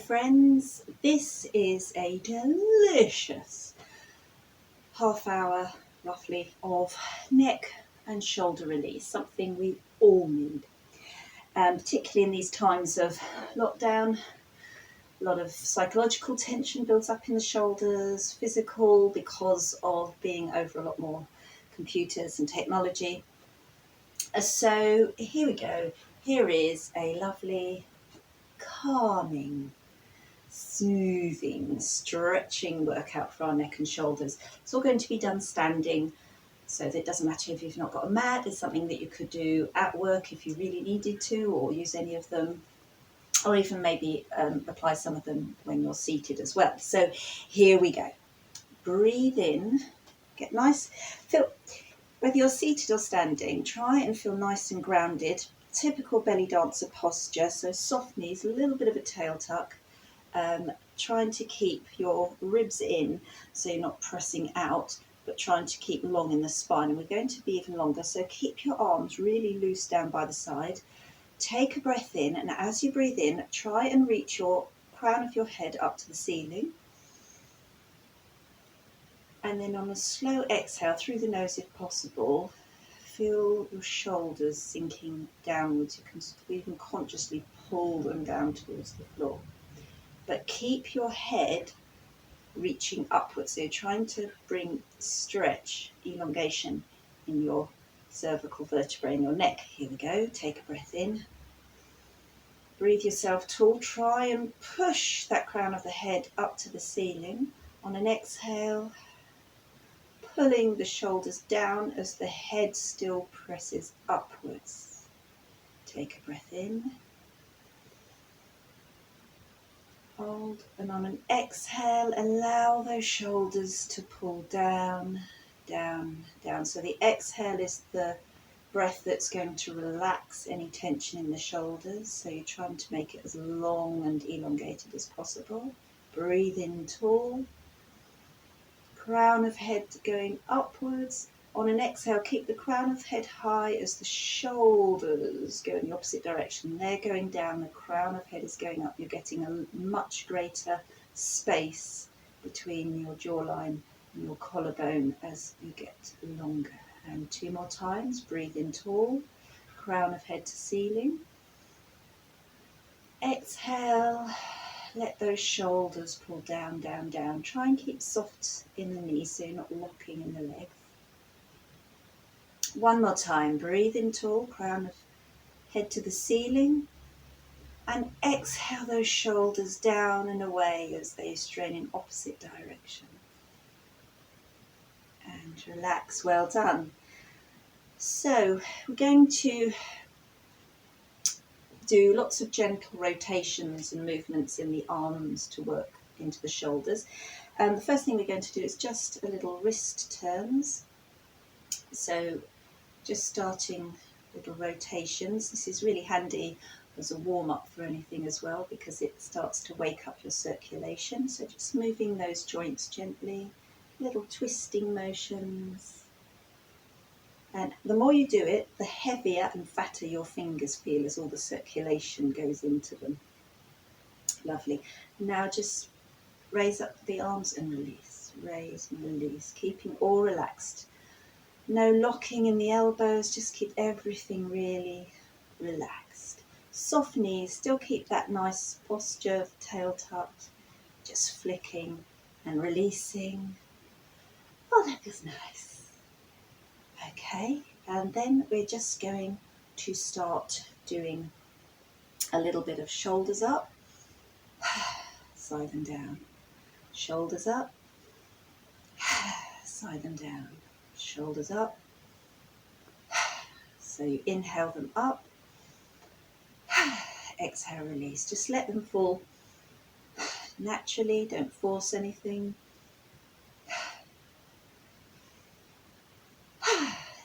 friends, this is a delicious half hour roughly of neck and shoulder release, something we all need, particularly in these times of lockdown. A lot of psychological tension builds up in the shoulders, physical because of being over a lot more computers and technology. So here we go. Here is a lovely, calming, soothing, stretching workout for our neck and shoulders. It's all going to be done standing, so that it doesn't matter if you've not got a mat. It's something that you could do at work if you really needed to, or use any of them, or even maybe apply some of them when you're seated as well. So here we go. Breathe in, get nice, feel, whether you're seated or standing, try and feel nice and grounded. Typical belly dancer posture, so soft knees, a little bit of a tail tuck. Trying to keep your ribs in so you're not pressing out, but trying to keep long in the spine, and we're going to be even longer, so keep your arms really loose down by the side. Take a breath in, and as you breathe in, try and reach your crown of your head up to the ceiling, and then on a slow exhale through the nose if possible, feel your shoulders sinking downwards. You can even consciously pull them down towards the floor. But keep your head reaching upwards. So you're trying to bring stretch, elongation in your cervical vertebrae in your neck. Here we go. Take a breath in. Breathe yourself tall. Try and push that crown of the head up to the ceiling. On an exhale, pulling the shoulders down as the head still presses upwards. Take a breath in. Hold, and on an exhale, allow those shoulders to pull down, down, down. So the exhale is the breath that's going to relax any tension in the shoulders. So you're trying to make it as long and elongated as possible. Breathe in tall. Crown of head going upwards. On an exhale, keep the crown of head high as the shoulders go in the opposite direction. They're going down, the crown of head is going up. You're getting a much greater space between your jawline and your collarbone as you get longer. And 2 more times. Breathe in tall, crown of head to ceiling. Exhale, let those shoulders pull down, down, down. Try and keep soft in the knees so you're not locking in the legs. 1 more time. Breathe in tall, crown of head to the ceiling. And exhale those shoulders down and away as they strain in opposite direction. And relax. Well done. So we're going to do lots of gentle rotations and movements in the arms to work into the shoulders. The first thing we're going to do is just a little wrist turns. So just starting little rotations. This is really handy as a warm-up for anything as well, because it starts to wake up your circulation. So just moving those joints gently, little twisting motions. And the more you do it, the heavier and fatter your fingers feel as all the circulation goes into them. Lovely. Now just raise up the arms and release. Raise and release, keeping all relaxed. No locking in the elbows, just keep everything really relaxed. Soft knees, still keep that nice posture, tail tucked, just flicking and releasing. Oh, that feels nice. Okay, and then we're just going to start doing a little bit of shoulders up, side and down, shoulders up, side and down, shoulders up. So you inhale them up, exhale, release. Just let them fall naturally, don't force anything.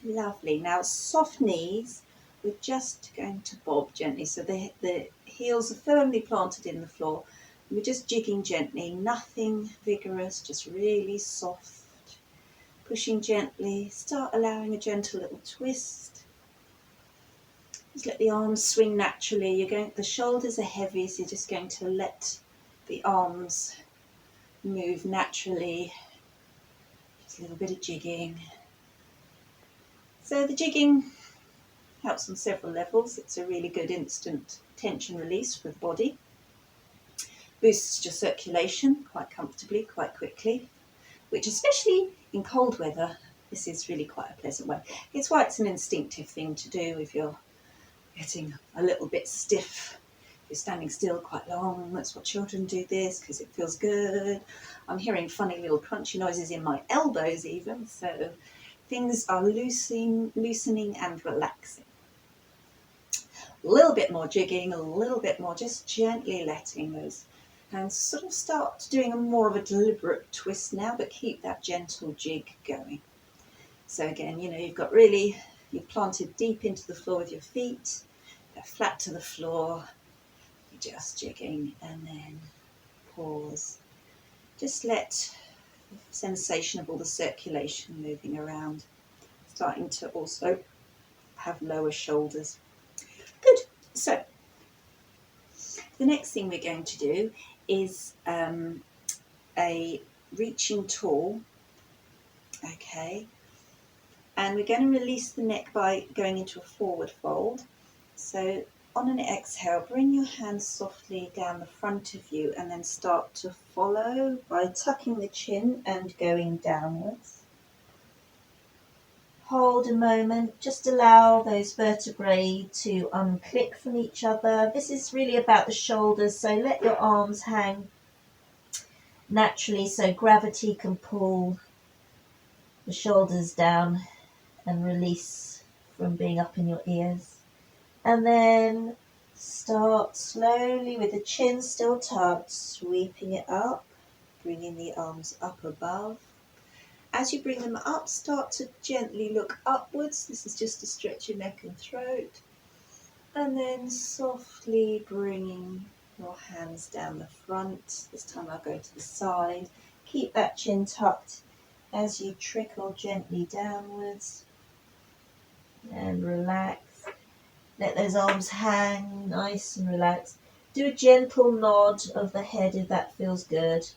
Lovely. Now soft knees, we're just going to bob gently. So the heels are firmly planted in the floor. We're just jigging gently, nothing vigorous, just really soft. Pushing gently, start allowing a gentle little twist. Just let the arms swing naturally. The shoulders are heavy, so you're just going to let the arms move naturally. Just a little bit of jigging. So the jigging helps on several levels. It's a really good instant tension release for the body. Boosts your circulation quite comfortably, quite quickly, which especially in cold weather, this is really quite a pleasant way. It's why it's an instinctive thing to do if you're getting a little bit stiff. If you're standing still quite long, that's what children do this because it feels good. I'm hearing funny little crunchy noises in my elbows even, so things are loosening and relaxing. A little bit more jigging, a little bit more just gently letting those hands sort of start doing a more of a deliberate twist now, but keep that gentle jig going. So again, you've planted deep into the floor with your feet, they're flat to the floor, you're just jigging, and then pause. Just let the sensation of all the circulation moving around, starting to also have lower shoulders. Good. So the next thing we're going to do is a reaching tall, okay, and we're going to release the neck by going into a forward fold. So on an exhale, bring your hands softly down the front of you and then start to follow by tucking the chin and going downwards. Hold a moment, just allow those vertebrae to unclip from each other. This is really about the shoulders, so let your arms hang naturally so gravity can pull the shoulders down and release from being up in your ears. And then start slowly with the chin still tucked, sweeping it up, bringing the arms up above. As you bring them up, start to gently look upwards. This is just to stretch your neck and throat. And then softly bringing your hands down the front. This time I'll go to the side. Keep that chin tucked as you trickle gently downwards. And relax. Let those arms hang nice and relaxed. Do a gentle nod of the head if that feels good.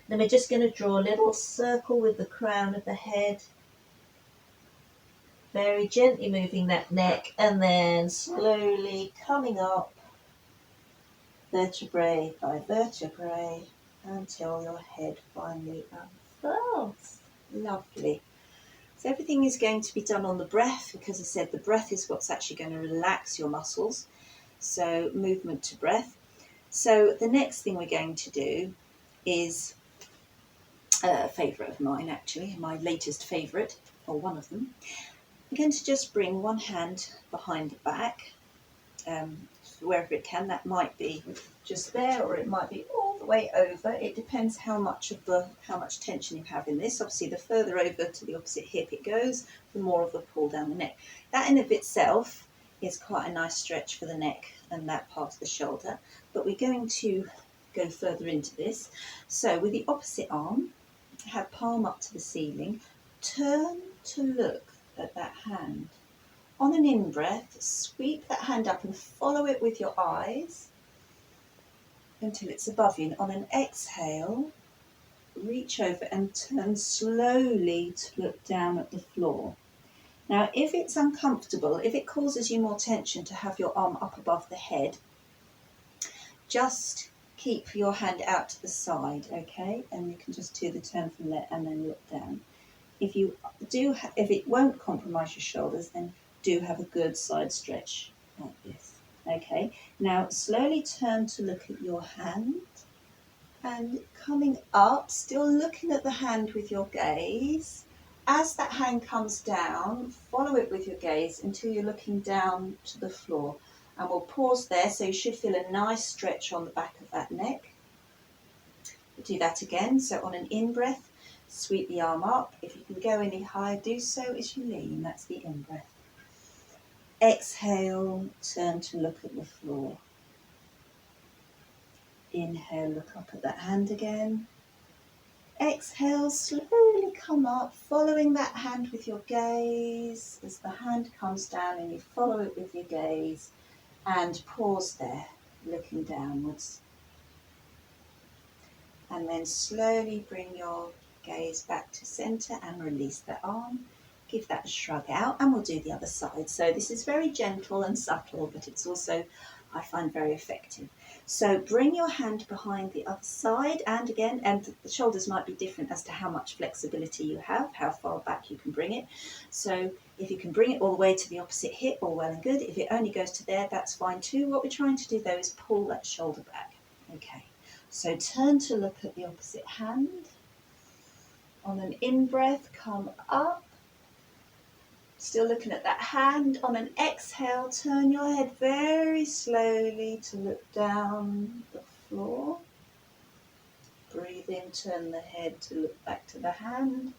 Then we're just going to draw a little circle with the crown of the head. Very gently moving that neck and then slowly coming up vertebrae by vertebrae until your head finally unfurls. Lovely. So everything is going to be done on the breath because I said the breath is what's actually going to relax your muscles. So movement to breath. So the next thing we're going to do is a favourite of mine actually, my latest favourite, or one of them. I'm going to just bring one hand behind the back, wherever it can. That might be just there or it might be all the way over. It depends how much tension you have in this. Obviously the further over to the opposite hip it goes, the more of the pull down the neck. That in of itself is quite a nice stretch for the neck and that part of the shoulder, but we're going to go further into this. So with the opposite arm, have palm up to the ceiling, turn to look at that hand. On an in-breath, sweep that hand up and follow it with your eyes until it's above you. And on an exhale, reach over and turn slowly to look down at the floor. Now, if it's uncomfortable, if it causes you more tension to have your arm up above the head, just keep your hand out to the side, okay? And you can just do the turn from there and then look down. If it won't compromise your shoulders, then do have a good side stretch like this. Okay, now slowly turn to look at your hand and coming up, still looking at the hand with your gaze. As that hand comes down, follow it with your gaze until you're looking down to the floor. And we'll pause there, so you should feel a nice stretch on the back of that neck. We'll do that again. So on an in-breath, sweep the arm up. If you can go any higher, do so as you lean. That's the in-breath. Exhale, turn to look at the floor. Inhale, look up at that hand again. Exhale, slowly come up, following that hand with your gaze. As the hand comes down and you follow it with your gaze. And pause there, looking downwards. And then slowly bring your gaze back to center and release the arm. Give that a shrug out, and we'll do the other side. So this is very gentle and subtle, but it's also, I find, very effective. So bring your hand behind the other side, and again, and the shoulders might be different as to how much flexibility you have, how far back you can bring it. So if you can bring it all the way to the opposite hip, all well and good. If it only goes to there, that's fine too. What we're trying to do though is pull that shoulder back. Okay, so turn to look at the opposite hand. On an in-breath, come up. Still looking at that hand. On an exhale, turn your head very slowly to look down the floor. Breathe in, turn the head to look back to the hand.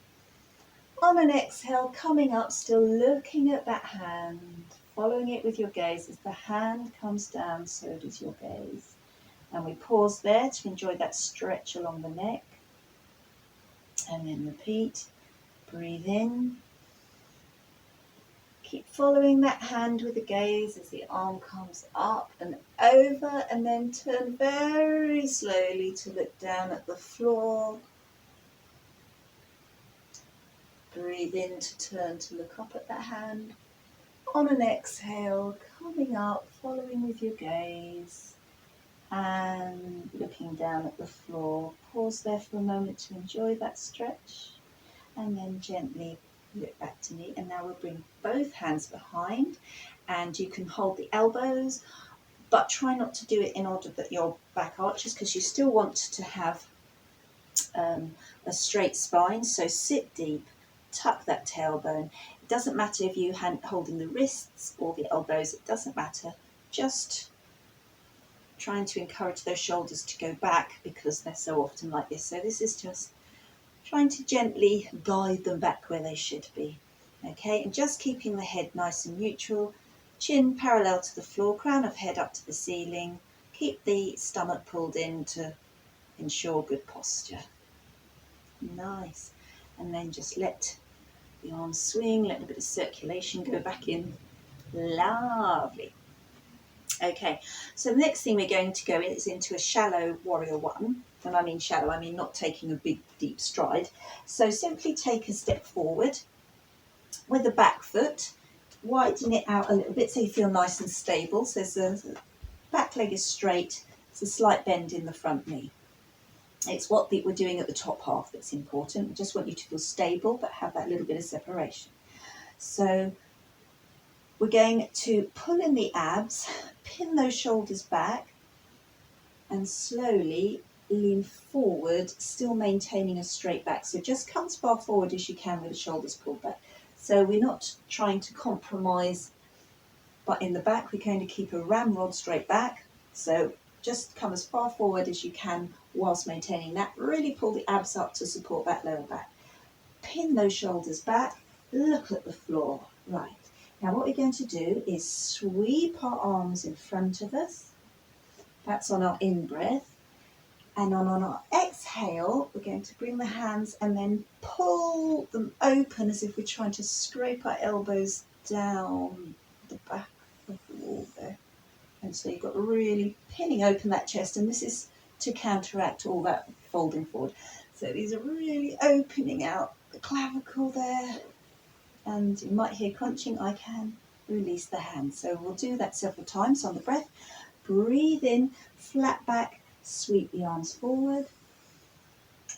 On an exhale, coming up, still looking at that hand, following it with your gaze. As the hand comes down, so does your gaze. And we pause there to enjoy that stretch along the neck. And then repeat. Breathe in. Keep following that hand with the gaze as the arm comes up and over, and then turn very slowly to look down at the floor. Breathe in to turn to look up at that hand. On an exhale, coming up, following with your gaze and looking down at the floor. Pause there for a moment to enjoy that stretch, and then gently look back to me. And now we'll bring both hands behind, and you can hold the elbows, but try not to do it in order that your back arches, because you still want to have a straight spine. So sit deep, tuck that tailbone. It doesn't matter if you hand holding the wrists or the elbows, it doesn't matter. Just trying to encourage those shoulders to go back because they're so often like this. So this is just trying to gently guide them back where they should be. Okay, and just keeping the head nice and neutral, chin parallel to the floor, crown of head up to the ceiling. Keep the stomach pulled in to ensure good posture. Nice. And then just let the arms swing, let a bit of circulation go back in. Lovely. Okay, so the next thing we're going to go in is into a shallow warrior one. And I mean shallow, I mean not taking a big deep stride. So simply take a step forward with the back foot, widen it out a little bit so you feel nice and stable. So the back leg is straight, it's a slight bend in the front knee. It's what we're doing at the top half that's important. I just want you to feel stable but have that little bit of separation. So we're going to pull in the abs, pin those shoulders back, and slowly lean forward, still maintaining a straight back. So just come as far forward as you can with the shoulders pulled back. So we're not trying to compromise, but in the back we're going to keep a ramrod straight back. So just come as far forward as you can whilst maintaining that. Really pull the abs up to support that lower back. Pin those shoulders back, look at the floor. Right. Now what we're going to do is sweep our arms in front of us. That's on our in-breath. And on our exhale, we're going to bring the hands and then pull them open as if we're trying to scrape our elbows down the back of the wall there. And so you've got really pinning open that chest, and this is to counteract all that folding forward. So these are really opening out the clavicle there. And you might hear crunching. I can release the hands. So we'll do that several times on the breath. Breathe in, flat back, sweep the arms forward.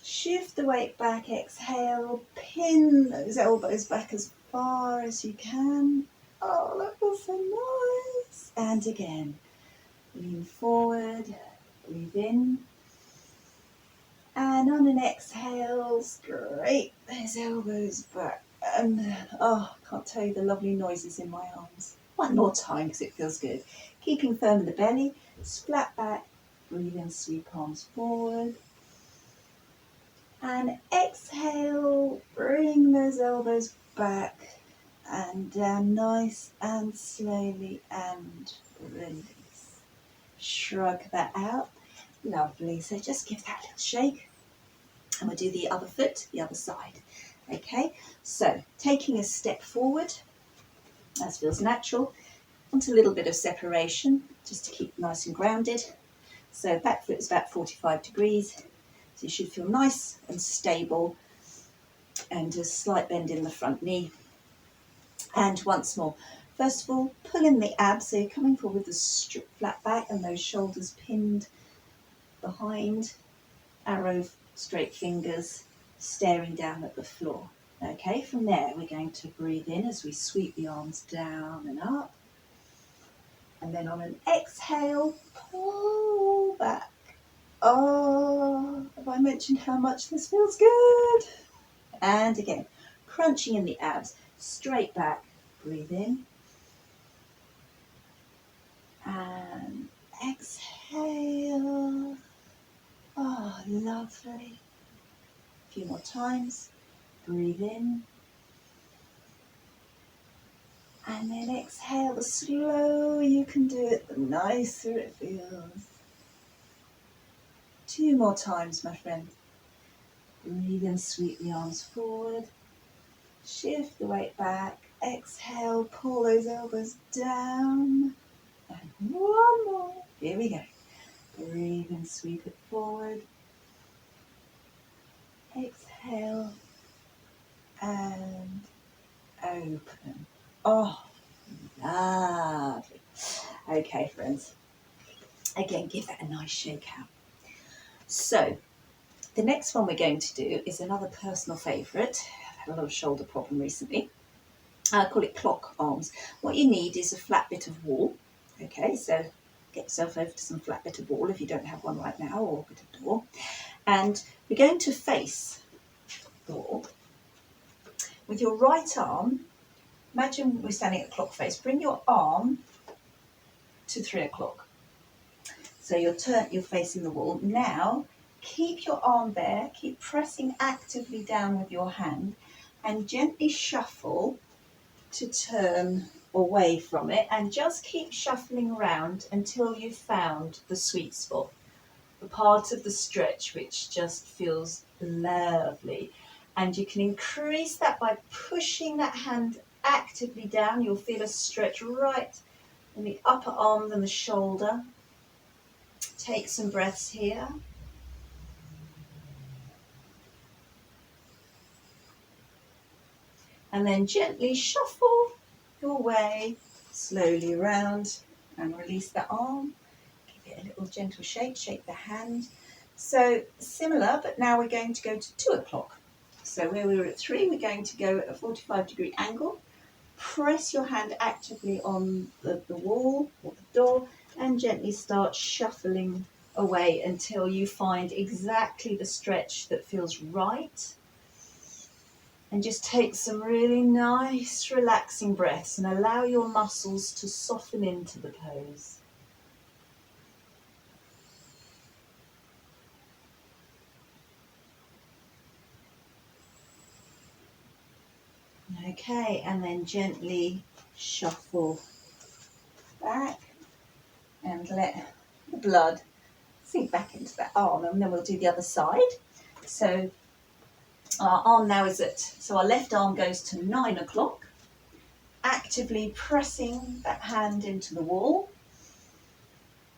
Shift the weight back, exhale, pin those elbows back as far as you can. Oh, that feels so nice. And again, lean forward, breathe in. And on an exhale, scrape those elbows back. And oh, I can't tell you the lovely noises in my arms. One more time because it feels good. Keeping firm in the belly, flat back, breathe in, sweep arms forward. And exhale, bring those elbows back and down nice and slowly and release. Shrug that out. Lovely. So just give that a little shake. And we'll do the other foot, the other side. Okay, so taking a step forward, that feels natural. Want a little bit of separation, just to keep nice and grounded. So back foot is about 45 degrees. So you should feel nice and stable, and a slight bend in the front knee. And once more, first of all, pull in the abs, so you're coming forward with the flat back and those shoulders pinned behind, arrow straight fingers staring down at the floor. Okay, from there we're going to breathe in as we sweep the arms down and up. And then on an exhale, pull back. Oh, have I mentioned how much this feels good? And again, crunching in the abs, straight back, breathe in. And exhale. Oh, lovely. A few more times. Breathe in. And then exhale. The slower you can do it, the nicer it feels. 2 more times, my friend. Breathe in, sweep the arms forward. Shift the weight back. Exhale, pull those elbows down. And one more. Here we go. Breathe and sweep it forward. Exhale and open. Oh, lovely. Okay, friends. Again, give that a nice shake out. So, the next one we're going to do is another personal favourite. I've had a lot of shoulder problem recently. I call it clock arms. What you need is a flat bit of wall. Okay, so get yourself over to some flat bit of wall if you don't have one right now, or a bit of door. And we're going to face the wall. With your right arm, imagine we're standing at clock face. Bring your arm to 3 o'clock. So you're facing the wall. Now, keep your arm there. Keep pressing actively down with your hand and gently shuffle to turn away from it, and just keep shuffling around until you've found the sweet spot, the part of the stretch which just feels lovely. And you can increase that by pushing that hand actively down. You'll feel a stretch right in the upper arm and the shoulder. Take some breaths here. And then gently shuffle your way slowly around and release the arm. Give it a little gentle shake, shake the hand. So similar, but now we're going to go to 2 o'clock. So where we were at 3, we're going to go at a 45-degree angle. Press your hand actively on the wall or the door and gently start shuffling away until you find exactly the stretch that feels right. And just take some really nice relaxing breaths and allow your muscles to soften into the pose. Okay, and then gently shuffle back and let the blood sink back into that arm, and then we'll do the other side. So our arm now is so our left arm goes to 9 o'clock, actively pressing that hand into the wall,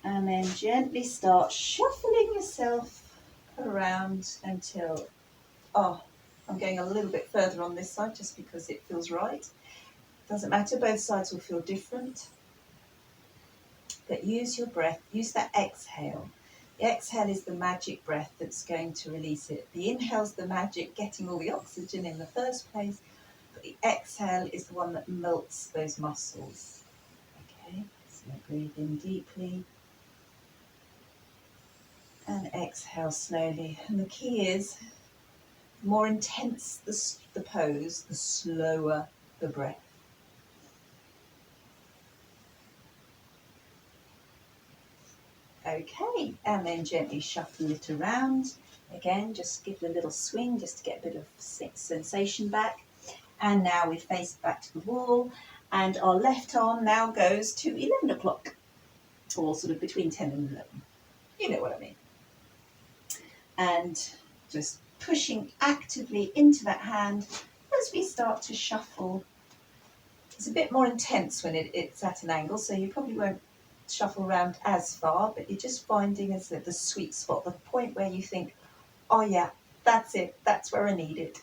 and then gently start shuffling yourself around until, I'm going a little bit further on this side just because it feels right. Doesn't matter, both sides will feel different. But use your breath, use that exhale. The exhale is the magic breath that's going to release it. The inhale's the magic, getting all the oxygen in the first place, but the exhale is the one that melts those muscles. Okay, so breathe in deeply and exhale slowly. And the key is, the more intense the pose, the slower the breath. Okay, and then gently shuffle it around. Again, just give it a little swing just to get a bit of sensation back. And now we face back to the wall, and our left arm now goes to 11 o'clock, or sort of between 10 and 11. You know what I mean. And just pushing actively into that hand as we start to shuffle. It's a bit more intense when it's at an angle, so you probably won't shuffle around as far, but you're just finding the sweet spot, the point where you think, Oh yeah, that's it. That's where I need it.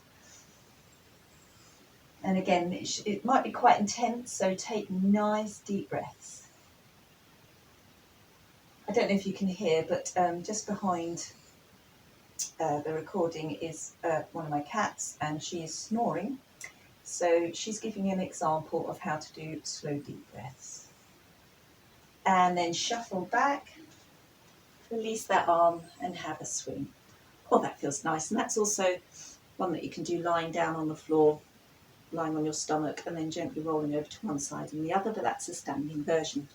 And again, it might be quite intense, so take nice deep breaths. I don't know if you can hear, but just behind the recording is one of my cats, and she is snoring. So she's giving you an example of how to do slow deep breaths. And then shuffle back, release that arm and have a swing. Oh, that feels nice. And that's also one that you can do lying down on the floor, lying on your stomach, and then gently rolling over to one side and the other, but that's a standing version.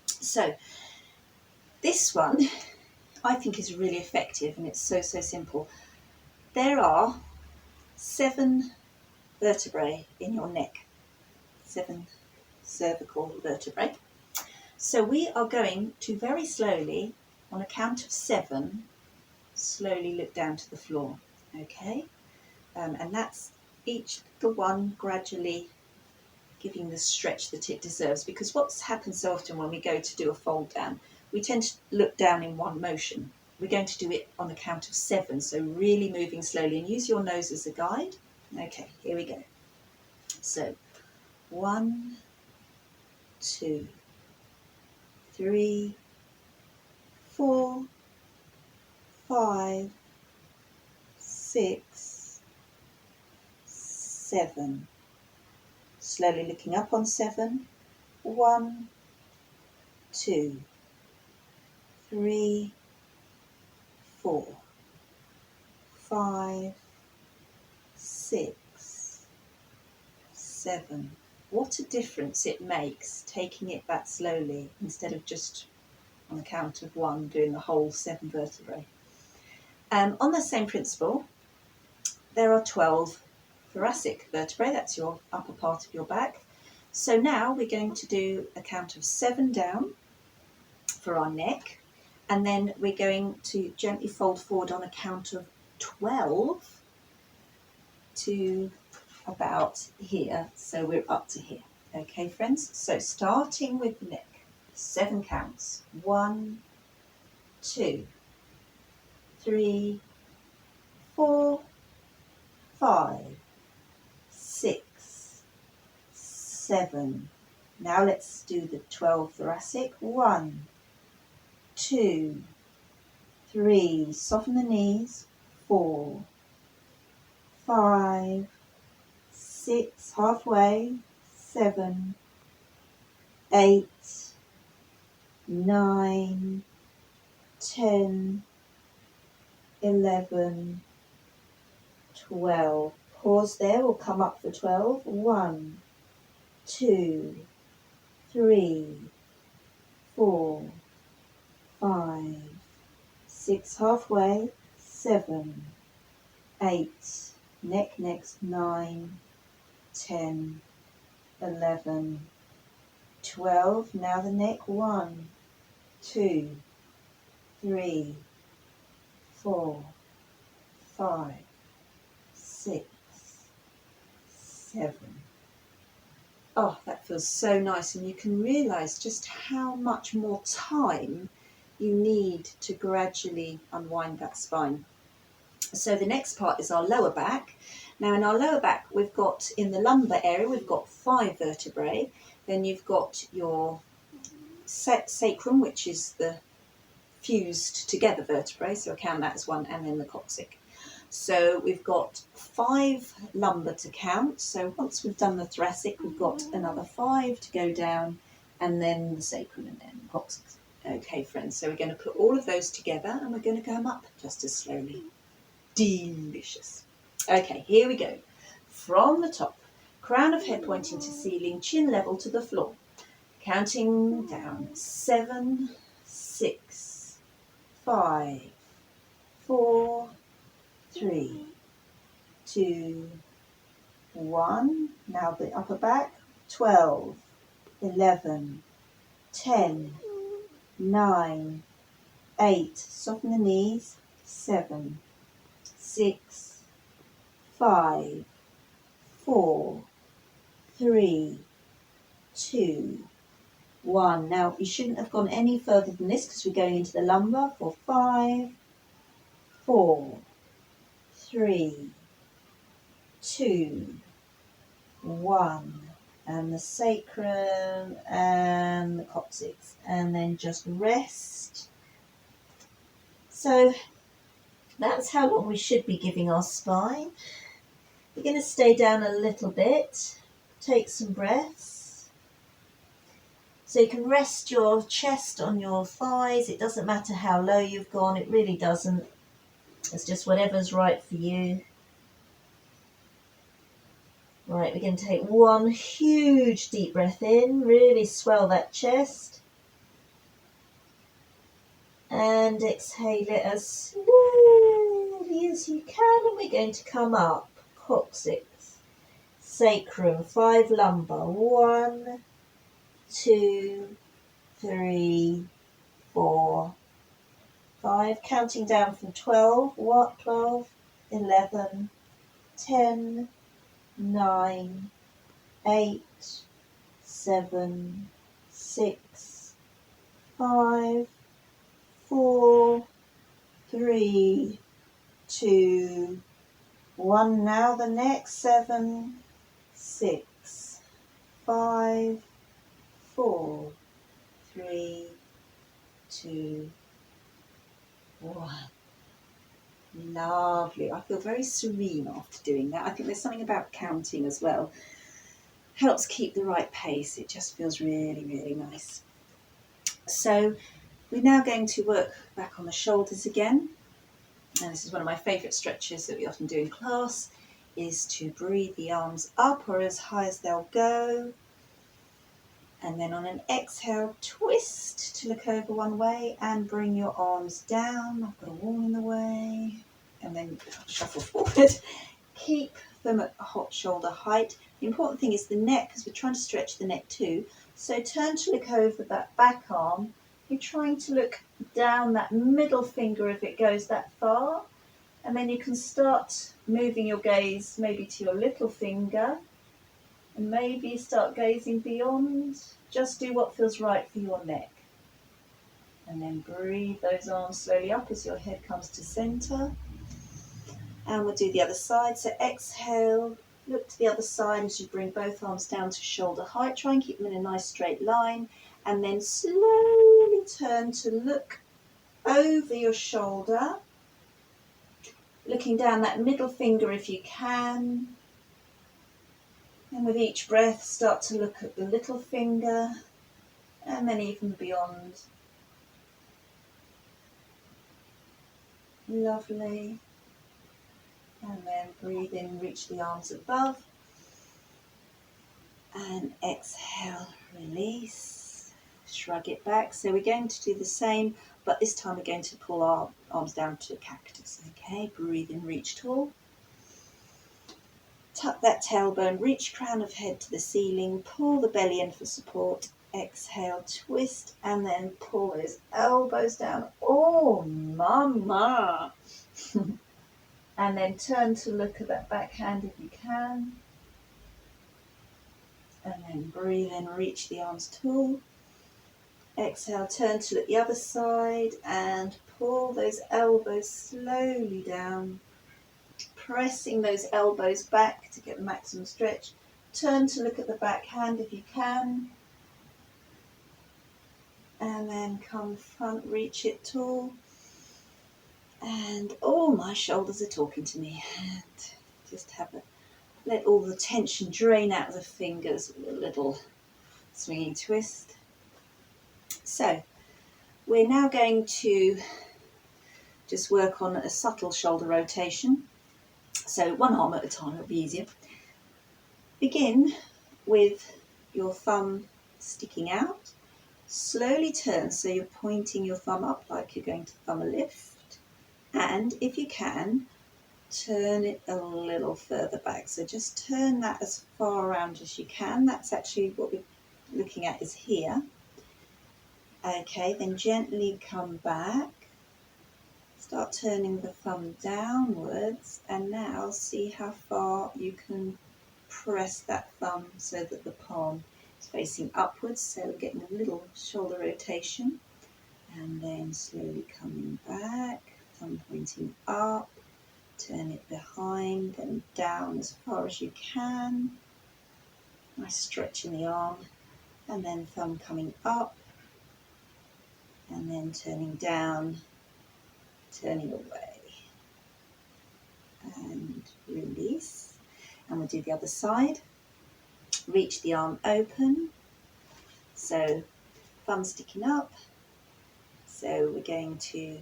So this one I think is really effective, and it's so simple. There are 7 vertebrae in your neck, 7 cervical vertebrae. So we are going to very slowly, on a count of 7, slowly look down to the floor, okay? And that's each the one gradually giving the stretch that it deserves, because what's happened so often when we go to do a fold down, we tend to look down in one motion. We're going to do it on a count of 7, so really moving slowly, and use your nose as a guide. Okay, here we go. So 1, 2, 3, 4, 5, 6, 7. Slowly looking up on 7. 1, 2, 3, 4, 5, 6, 7. What a difference it makes taking it that slowly instead of just on the count of 1 doing the whole 7 vertebrae. On the same principle, there are 12 thoracic vertebrae, that's your upper part of your back. So now we're going to do a count of 7 down for our neck, and then we're going to gently fold forward on a count of 12 to about here, so we're up to here. Okay, friends, so starting with the neck, 7 counts. 1, 2, 3, 4, 5, 6, 7. Now let's do the 12 thoracic. 1, 2, 3, soften the knees. 4, 5, 6, halfway. 7, 8, 9, 10, 11, 12. Pause there, we'll come up for 12. 1, 2, 3, 4, 5, 6, halfway. 7, 8, neck next. 9, 10, 11, 12. Now the neck. 1, 2, 3, 4, 5, 6, 7. Oh, that feels so nice, and you can realise just how much more time you need to gradually unwind that spine. So the next part is our lower back. Now in our lower back, we've got, in the lumbar area, we've got 5 vertebrae. Then you've got your sacrum, which is the fused together vertebrae, so I count that as 1, and then the coccyx. So we've got 5 lumbar to count. So once we've done the thoracic, we've got another 5 to go down, and then the sacrum, and then the coccyx. Okay, friends, so we're going to put all of those together, and we're going to come up just as slowly. Delicious. Okay, here we go. From the top, crown of head pointing to ceiling, chin level to the floor. Counting down. 7, 6, 5, 4, 3, 2, 1. Now the upper back. 12, 11, 10, 9, 8. Soften the knees. 7, 6, 5, 4, 3, 2, 1. Now you shouldn't have gone any further than this because we're going into the lumbar for 5, 4, 3, 2, 1. And the sacrum and the coccyx. And then just rest. So that's how long we should be giving our spine. We're going to stay down a little bit. Take some breaths. So you can rest your chest on your thighs. It doesn't matter how low you've gone. It really doesn't. It's just whatever's right for you. Right, we're going to take one huge deep breath in. Really swell that chest. And exhale it as slowly as you can. And we're going to come up. Coccyx, sacrum, 5 lumbar. 1, 2, 3, 4, 5. Counting down from 12. What? 12, 11, 10, 9, 8, 7, 6, 5, 4, 3, 2, 1. Now the next 7, 6, 5, 4, 3, 2, 1. Lovely. I feel very serene after doing that. I think there's something about counting as well. Helps keep the right pace. It just feels really, really nice. So we're now going to work back on the shoulders again. And this is one of my favourite stretches that we often do in class, is to breathe the arms up or as high as they'll go. And then on an exhale, twist to look over one way and bring your arms down. I've got a wall in the way. And then shuffle forward. Keep them at hot shoulder height. The important thing is the neck, because we're trying to stretch the neck too. So turn to look over that back arm. You're trying to look down that middle finger if it goes that far. And then you can start moving your gaze maybe to your little finger. And maybe start gazing beyond. Just do what feels right for your neck. And then breathe those arms slowly up as your head comes to center. And we'll do the other side. So exhale, look to the other side as you bring both arms down to shoulder height. Try and keep them in a nice straight line. And then slowly turn to look over your shoulder. Looking down that middle finger if you can. And with each breath, start to look at the little finger. And then even beyond. Lovely. And then breathe in, reach the arms above. And exhale, release. Shrug it back. So we're going to do the same, but this time we're going to pull our arms down to cactus. Okay, breathe in, reach tall. Tuck that tailbone, reach crown of head to the ceiling. Pull the belly in for support. Exhale, twist, and then pull those elbows down. Oh, mama. And then turn to look at that back hand if you can. And then breathe in, reach the arms tall. Exhale, turn to look the other side and pull those elbows slowly down. Pressing those elbows back to get the maximum stretch. Turn to look at the back hand if you can. And then come front, reach it tall. And oh, my shoulders are talking to me. And just let all the tension drain out of the fingers with a little swinging twist. So we're now going to just work on a subtle shoulder rotation. So one arm at a time, it'll be easier. Begin with your thumb sticking out. Slowly turn so you're pointing your thumb up like you're going to thumb a lift. And if you can, turn it a little further back. So just turn that as far around as you can. That's actually what we're looking at is here. Okay, then gently come back. Start turning the thumb downwards, and now see how far you can press that thumb so that the palm is facing upwards. So we're getting a little shoulder rotation, and then slowly coming back, thumb pointing up, turn it behind and down as far as you can. Nice stretch in the arm, and then thumb coming up, and then turning down, turning away, and release. And we'll do the other side. Reach the arm open, so thumb sticking up, so we're going to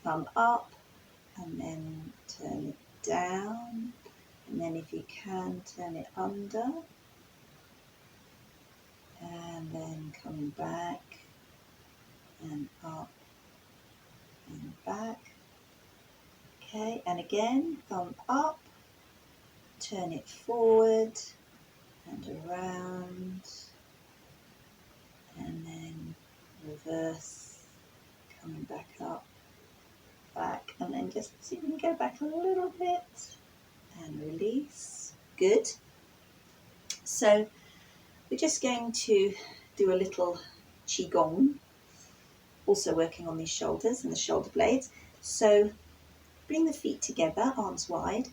thumb up and then turn it down, and then if you can turn it under, and then coming back and up and back. Okay, and again, thumb up, turn it forward and around, and then reverse, coming back up, back, and then just see if we can go back a little bit and release. Good. So we're just going to do a little qigong, also working on these shoulders and the shoulder blades. So bring the feet together, arms wide.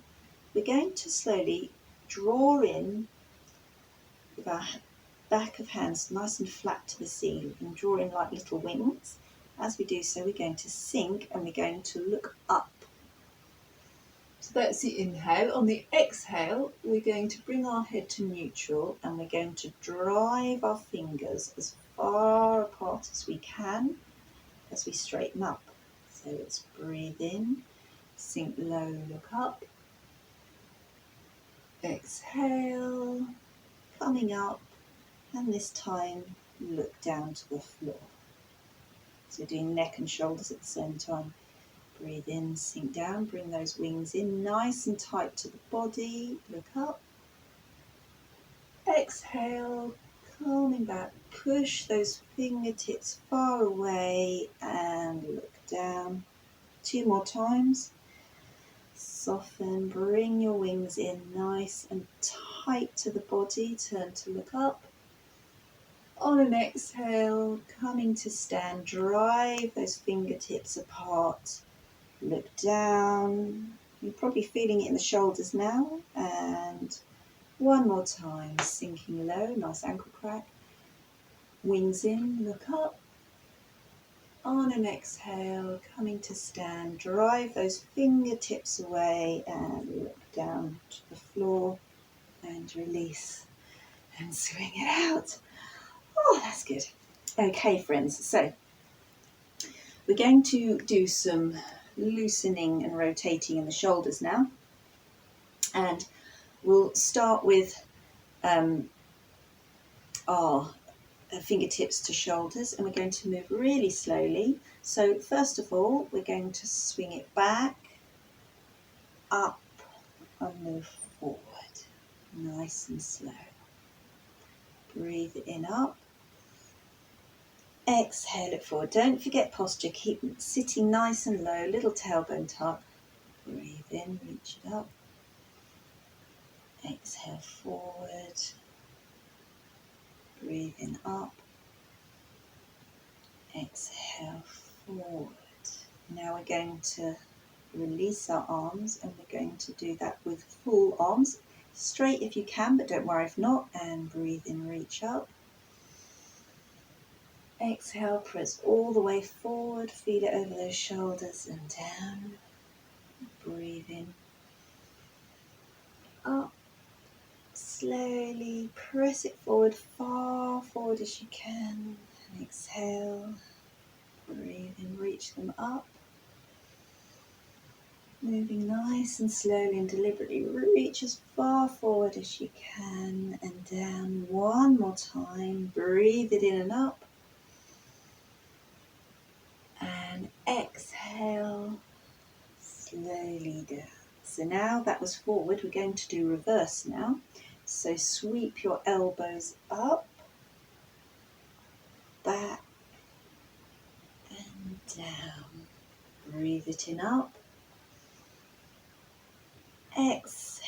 We're going to slowly draw in with our back of hands nice and flat to the ceiling and draw in like little wings. As we do so, we're going to sink and we're going to look up. So that's the inhale. On the exhale, we're going to bring our head to neutral and we're going to drive our fingers as far apart as we can as we straighten up. So let's breathe in, sink low, look up. Exhale, coming up, and this time look down to the floor. So doing neck and shoulders at the same time. Breathe in, sink down, bring those wings in nice and tight to the body, look up. Exhale, coming back, push those fingertips far away and look down. 2 more times. Soften, bring your wings in nice and tight to the body, turn to look up. On an exhale, coming to stand, drive those fingertips apart, look down. You're probably feeling it in the shoulders now. And one more time, sinking low, nice ankle crack. Wings in, look up. On an exhale, coming to stand, drive those fingertips away and look down to the floor and release and swing it out. Oh, that's good. Okay, friends, so we're going to do some loosening and rotating in the shoulders now. And we'll start with our fingertips to shoulders, and we're going to move really slowly. So first of all, we're going to swing it back, up, and move forward. Nice and slow. Breathe in up. Exhale it forward. Don't forget posture. Keep sitting nice and low, little tailbone tuck. Breathe in, reach it up. Exhale forward. Breathe in up. Exhale forward. Now we're going to release our arms, and we're going to do that with full arms. Straight if you can, but don't worry if not. And breathe in, reach up. Exhale, press all the way forward, feel it over those shoulders and down. Breathe in, up. Slowly press it forward, far forward as you can. And exhale, breathe in, reach them up. Moving nice and slowly and deliberately, reach as far forward as you can and down. One more time, breathe it in and up. And exhale, slowly down. So now that was forward, we're going to do reverse now. So sweep your elbows up, back and down. Breathe it in up. Exhale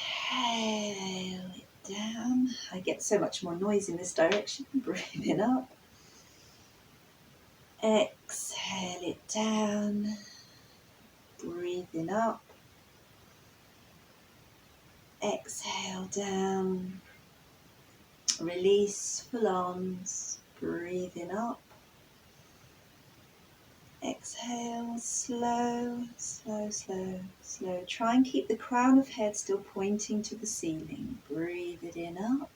it down. I get so much more noise in this direction. Breathe it up. Exhale it down. Breathe in up. Exhale down. Release full arms. Breathing up. Exhale, slow, slow, slow, slow. Try and keep the crown of head still pointing to the ceiling. Breathe it in up.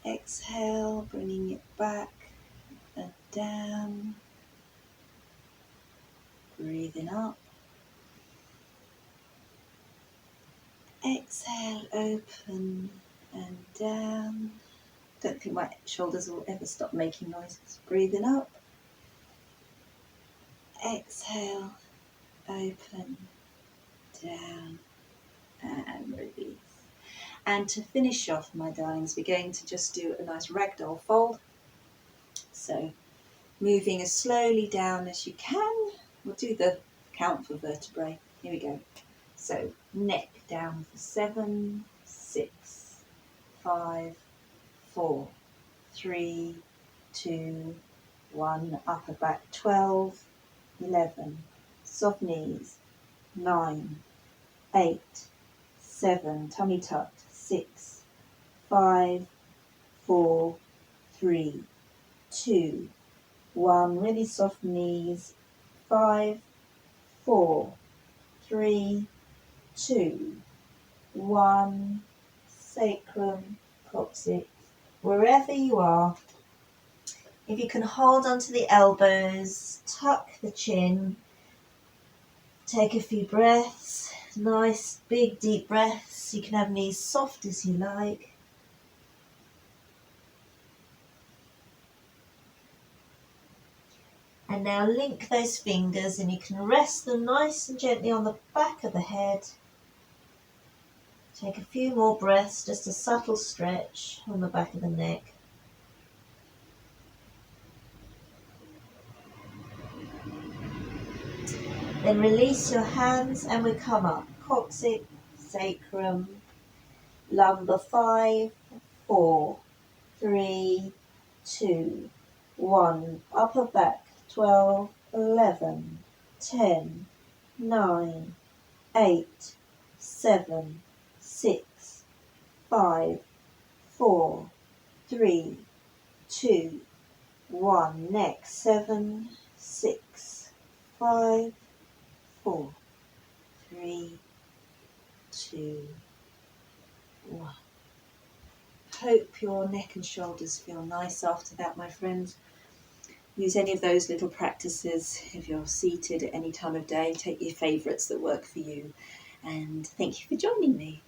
Exhale, bringing it back and down. Breathing up. Exhale, open and down. Don't think my shoulders will ever stop making noises. Breathing up. Exhale, open, down, and release. And to finish off, my darlings, we're going to just do a nice ragdoll fold. So moving as slowly down as you can. We'll do the count for vertebrae. Here we go. So neck down for 7, 6, 5, 4, 3, 2, 1. Upper back 12, 11. Soft knees 9, 8, 7. Tummy tucked 6, 5, 4, 3, 2, 1. Really soft knees 5, 4, 3, 2, 1. Sacrum, coccyx, wherever you are. If you can hold onto the elbows, tuck the chin, take a few breaths, nice big deep breaths. You can have knees soft as you like. And now link those fingers and you can rest them nice and gently on the back of the head. Take a few more breaths, just a subtle stretch on the back of the neck. Then release your hands and we come up. Coccyx, sacrum, lumbar 5, 4, 3, 2, 1. Upper back 12, 11, 10, 9, 8, 7, 6, 5, 4, 3, 2, 1. Neck 7, 6, 5, 4, 3, 2, 1. Hope your neck and shoulders feel nice after that, my friends. Use any of those little practices if you're seated at any time of day. Take your favourites that work for you. And thank you for joining me.